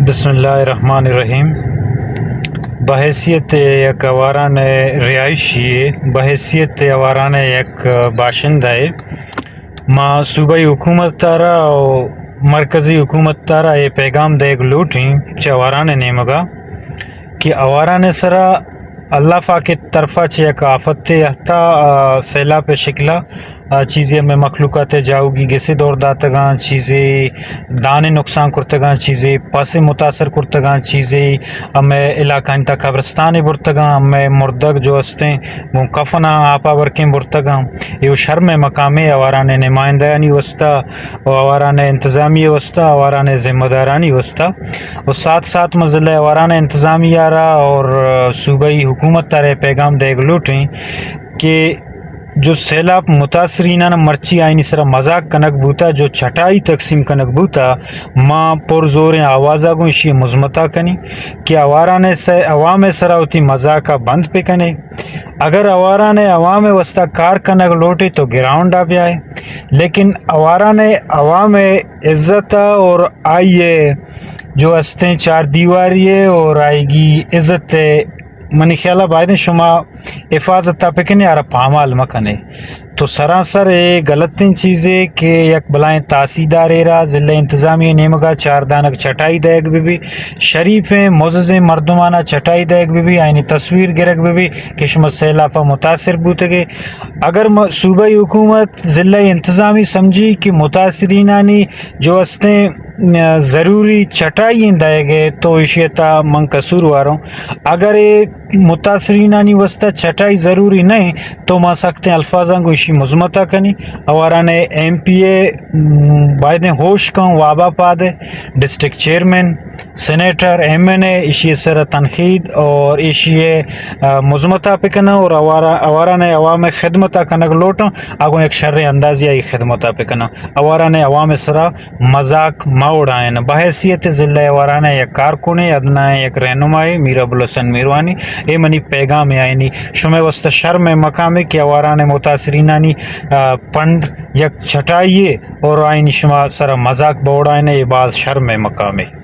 بسم اللہ الرحمن الرحیم۔ بحیثیت یک آواران رہائشی، بحیثیت آواران یک باشندہ ما صوبائی حکومت تارا اور مرکزی حکومت تارا یہ پیغام دیگ لوٹیں چہ آواران نیمگا کہ آواران سرا اللہ پاک کی طرفہ چہ یک آفت ہتا سیلاب شکلا چیزیں ہمیں مخلوقات جاؤگی گیسے دور داتگاں، چیزیں دانے نقصان کرتگاں، چیزیں پاسے متاثر کرتگاں، چیزیں ہمیں علاقہ انتا قبرستان برتگاں، ہمیں مردگ جو ہستیں وہ کفنا آپا ورکیں برتگاں۔ یہ شرم مقامی آواران نمائندانی وسطہ، آواران انتظامی وسطہ، آواران ذمہ دارانی وسطہ، اور ساتھ ساتھ مزلہ آواران انتظامی آرہا اور صوبائی حکومت تارے پیغام دیگ لوٹیں کہ جو سیلاب متاثرینہ مرچی آئینی سرا مذاق کنک بوتا، جو چھٹائی تقسیم کنک بوتا، ماں پر زور آوازہ گو اسی مزمتا کنی کہ آواران سے عوام سرا ہوتی مذاقہ بند پہ کنے۔ اگر آواران عوام وسطہ کار کنک لوٹے تو گراؤنڈ آ بیائے، لیکن آواران عوام عزت اور آئیے جو ہستیں چار دیواری ہے اور آئے گی عزت منی خیالہ بائدیں شما حفاظت تا پکنے آرہ پامال مکنے تو سراسر غلط چیزیں کہ یک بلائیں تحصیلدار ایرا ضلع انتظامی نیمگا چار دانک چٹائی دیگ بھی شریف معزز مردمانہ چٹائی دیگ بھی آئینی تصویر گرگ بھی کہ شما سیلابا متاثر بوتے گے۔ اگر صوبائی حکومت ضلع انتظامی سمجھی کہ متاثرینانی جو ہستیں ضروری چٹائی دائے گے تو اشیتا من قصور واروں، اگر متاثرینانی وسطہ چٹائی ضروری نہیں تو ما سکتے الفاظاں کو اسی مزمتا کنی۔ اواران ایم پی اے بائدیں ہوش کن وابا پادے، district chairman, senator, M N A اسی سر تنقید اور اسی مزمتا پکنا اور اواران عوام خدمتا کنگ لوٹوں اگو ایک شر اندازی آئی خدمتا پکنا۔ اواران عوام سرا مذاق ما اڑائیں بحیثیت ضلع اواران یک کارکنے ادنا یک رہنمائی میر ابوالحسن میروانی اے منی پیغام آئینی شمع وسط شرم مقامی کہ اواران متاثرینانی پنڈ یک چھٹائیے اور آئینی شما سرا مذاق بوڑائیں یہ بعض شرم مقامی۔